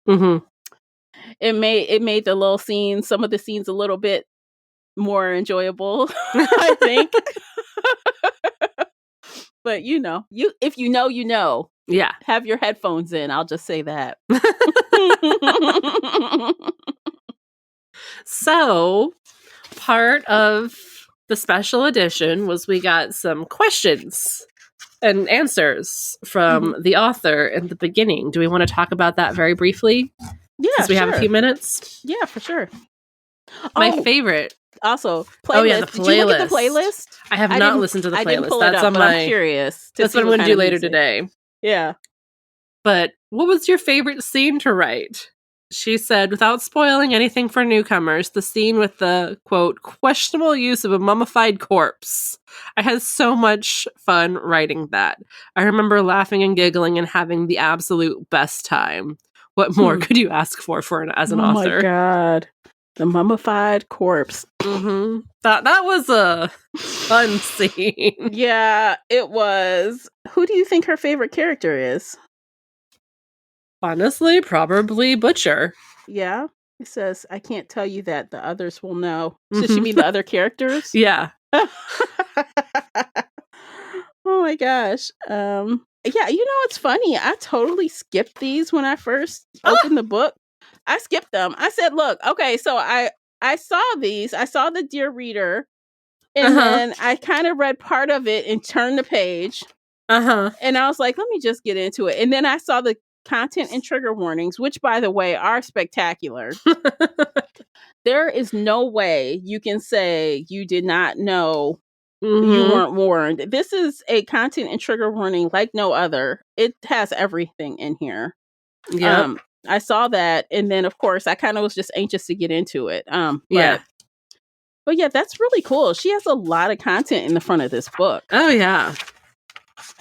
Mm-hmm. It made the little scenes, some of the scenes a little bit more enjoyable, I think. But if you know, you know. Yeah. Have your headphones in. I'll just say that. So, part of the special edition was we got some questions and answers from the author in the beginning. Do we want to talk about that very briefly? Yeah, since we have a few minutes. Yeah, for sure. My favorite. Also, playlist. Oh yeah, the playlist. Did you look at the playlist? I have not listened to the playlist. That's on my. I'm curious. That's what I'm going to do later today. Yeah. But what was your favorite scene to write? She said, without spoiling anything for newcomers, the scene with the, quote, questionable use of a mummified corpse. I had so much fun writing that. I remember laughing and giggling and having the absolute best time. What more could you ask for as an author? Oh my God. The mummified corpse. Mm-hmm. That was a fun scene. Yeah, it was. Who do you think her favorite character is? Honestly, probably Butcher. Yeah. It says, I can't tell you that. The others will know. Does she mean the other characters? Yeah. Oh my gosh. Yeah, it's funny. I totally skipped these when I first opened the book. I skipped them. I said, look, okay, so I saw these. I saw the Dear Reader, and then I kind of read part of it and turned the page. And I was like, let me just get into it. And then I saw the content and trigger warnings, which, by the way, are spectacular. There is no way you can say you did not know. You weren't warned. This is a content and trigger warning like no other. It has everything in here. Yeah. I saw that, and then of course I kind of was just anxious to get into it. But yeah, that's really cool. She has a lot of content in the front of this book. Oh yeah.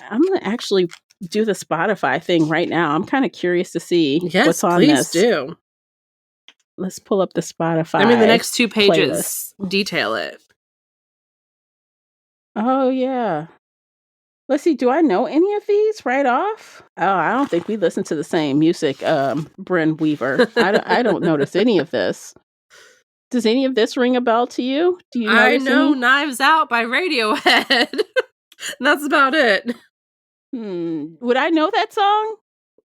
I'm gonna actually do the Spotify thing right now. I'm kind of curious to see what's on this. Please do. Let's pull up the Spotify. I mean, the next 2 pages detail it. Oh, yeah. Let's see. Do I know any of these right off? Oh, I don't think we listen to the same music, Bryn Weaver. I don't notice any of this. Does any of this ring a bell to you? Do you I know Knives Out by Radiohead. That's about it. Would I know that song?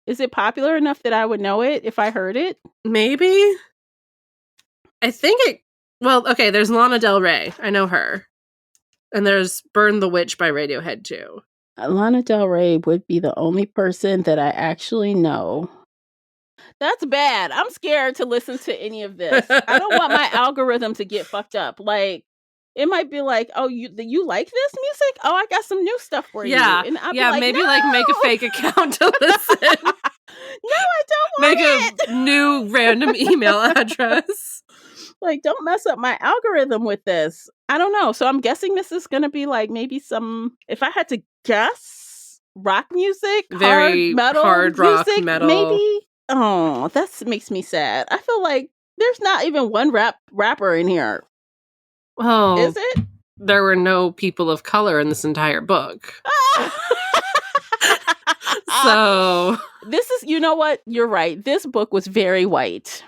Is it popular enough that I would know it if I heard it? Maybe. I think it... Well, okay, there's Lana Del Rey. I know her. And there's Burn the Witch by Radiohead, too. Lana Del Rey would be the only person that I actually know. That's bad. I'm scared to listen to any of this. I don't want my algorithm to get fucked up. Like, it might be like, oh, you like this music? Oh, I got some new stuff for you. And I'll be like, maybe no! like make a fake account to listen. No, I don't want it. Make a new random email address. Like, don't mess up my algorithm with this. I don't know. So I'm guessing this is going to be like maybe some, if I had to guess, rock music, very hard rock music, metal. Maybe. Oh, that makes me sad. I feel like there's not even one rapper in here. Oh, is it? There were no people of color in this entire book. So this is, you know what? You're right. This book was very white.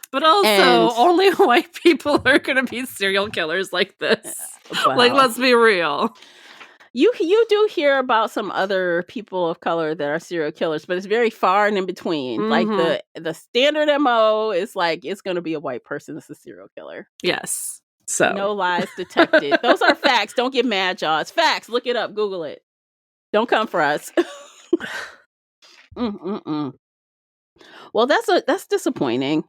But also, only white people are going to be serial killers like this. Wow. Like, let's be real. You do hear about some other people of color that are serial killers, but it's very far and in between. Mm-hmm. Like the standard MO is like it's going to be a white person that's a serial killer. Yes. So no lies detected. Those are facts. Don't get mad, y'all. It's facts. Look it up. Google it. Don't come for us. Well, that's disappointing.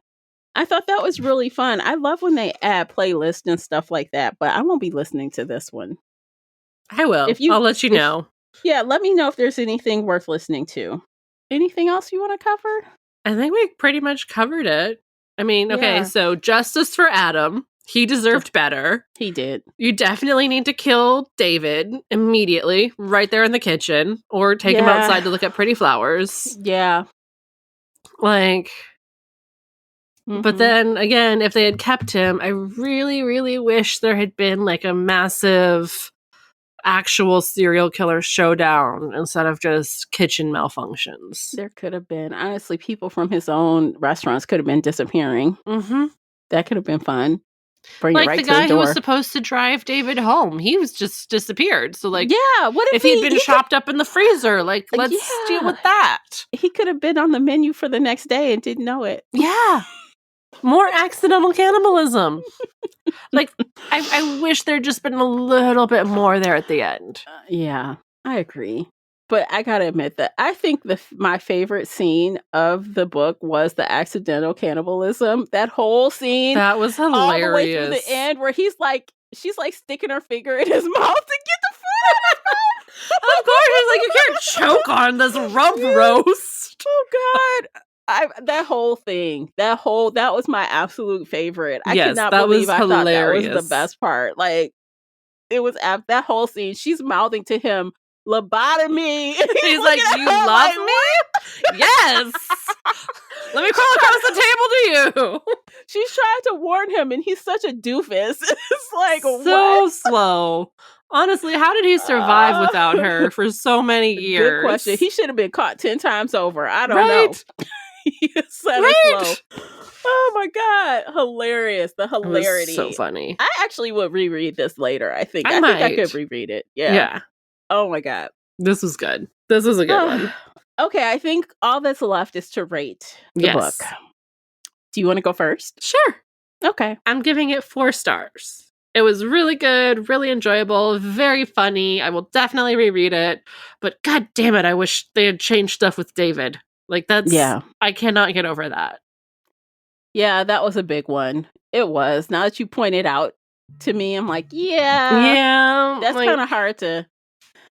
I thought that was really fun. I love when they add playlists and stuff like that, but I won't be listening to this one. I will. I'll let you know. Yeah, let me know if there's anything worth listening to. Anything else you want to cover? I think we pretty much covered it. I mean, okay, so justice for Adam. He deserved better. He did. You definitely need to kill David immediately, right there in the kitchen, or take him outside to look at pretty flowers. Yeah. Like, but then again, if they had kept him, I really, really wish there had been like a massive actual serial killer showdown instead of just kitchen malfunctions. There could have been. Honestly, people from his own restaurants could have been disappearing. That could have been fun. Bring like it right the to the guy who door. was supposed to drive David home, he was just disappeared. So like, what if he'd been chopped up in the freezer? Like, let's deal with that. He could have been on the menu for the next day and didn't know it. Yeah. More accidental cannibalism. Like, I wish there'd just been a little bit more there at the end. Yeah, I agree. But I gotta admit that I think my favorite scene of the book was the accidental cannibalism. That whole scene. That was hilarious. All the way through the end where she's like sticking her finger in his mouth to get the food out of his mouth. Of course, he's like, you can't choke on this rump roast. Oh God. That whole thing, that was my absolute favorite. I cannot believe I thought that was the best part. Like, it was that whole scene. She's mouthing to him, lobotomy. He's like, you love me? Yes. Let me crawl across the table to you. She's trying to warn him, and he's such a doofus. It's like, so slow. Honestly, how did he survive without her for so many years? Good question. He should have been caught 10 times over. I don't know. He is so slow. Oh my God. Hilarious. The hilarity. So funny. I actually would reread this later, I think. I think I could reread it. Yeah. Oh my God. This was good. This was a good one. Okay, I think all that's left is to rate the book. Do you want to go first? Sure. Okay. I'm giving it 4 stars. It was really good, really enjoyable, very funny. I will definitely reread it. But God damn it, I wish they had changed stuff with David. Like, that's... Yeah. I cannot get over that. Yeah, that was a big one. It was. Now that you pointed out to me, I'm like, yeah. That's kind of hard to...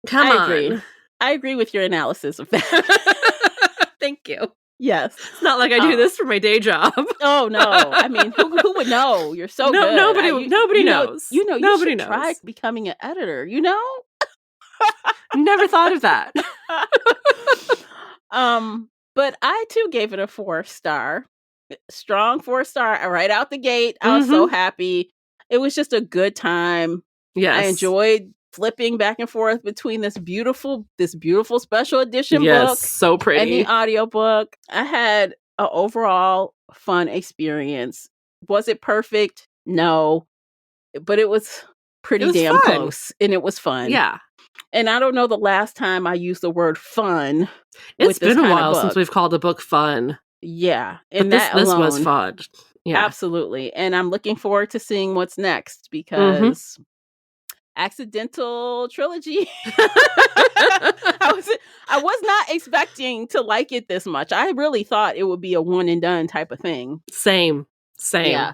Come on. I agree with your analysis of that. Thank you. Yes. It's not like I do this for my day job. Oh, no. I mean, who would know? You're so good. Nobody knows. You nobody should try becoming an editor, Never thought of that. But I, too, gave it a 4-star. Strong 4-star right out the gate. I was so happy. It was just a good time. Yes. I enjoyed flipping back and forth between this beautiful special edition book. So pretty. And the audiobook. I had an overall fun experience. Was it perfect? No. But it was pretty damn close. And it was fun. Yeah. And I don't know the last time I used the word fun. It's been a while since we've called a book fun. Yeah. And this was fun. Yeah. Absolutely. And I'm looking forward to seeing what's next because accidental trilogy. I was not expecting to like it this much. I really thought it would be a one and done type of thing. Same. Yeah.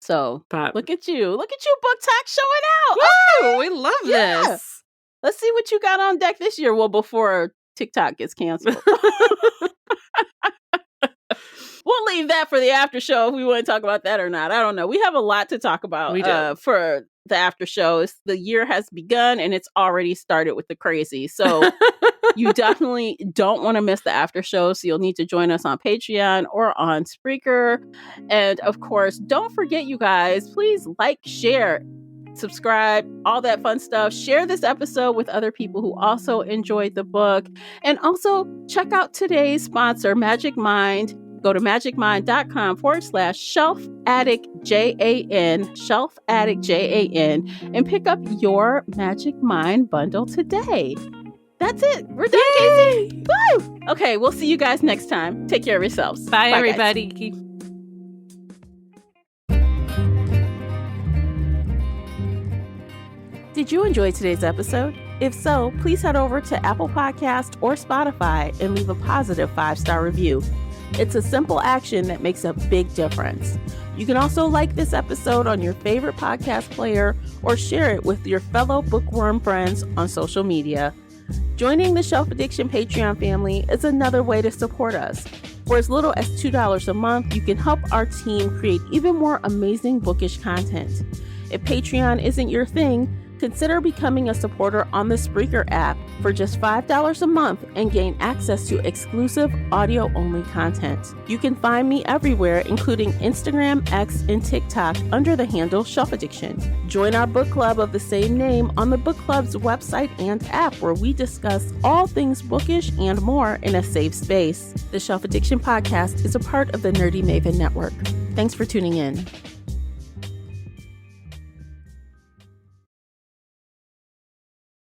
So look at you, Booktok showing out. Woo! We love this. Let's see what you got on deck this year. Well, before TikTok gets canceled. We'll leave that for the after show if we want to talk about that or not. I don't know. We have a lot to talk about for the after show. The year has begun and it's already started with the crazy. So you definitely don't want to miss the after show. So you'll need to join us on Patreon or on Spreaker. And of course, don't forget, you guys, please like, share, subscribe, all that fun stuff. Share this episode with other people who also enjoyed the book. And also check out today's sponsor, Magic Mind. go to magicmind.com/shelf addict JAN, shelf addict JAN, and pick up your Magic Mind bundle today. That's it. We're done, Yay! Casey. Woo! Okay, we'll see you guys next time. Take care of yourselves. Bye guys. everybody. Did you enjoy today's episode? If so, please head over to Apple Podcast or Spotify and leave a positive 5-star review. It's a simple action that makes a big difference. You can also like this episode on your favorite podcast player or share it with your fellow bookworm friends on social media. Joining the Shelf Addiction Patreon family is another way to support us. For as little as $2 a month, you can help our team create even more amazing bookish content. If Patreon isn't your thing, consider becoming a supporter on the Spreaker app for just $5 a month and gain access to exclusive audio-only content. You can find me everywhere, including Instagram, X, and TikTok under the handle Shelf Addiction. Join our book club of the same name on the book club's website and app, where we discuss all things bookish and more in a safe space. The Shelf Addiction podcast is a part of the Nerdy Maven Network. Thanks for tuning in.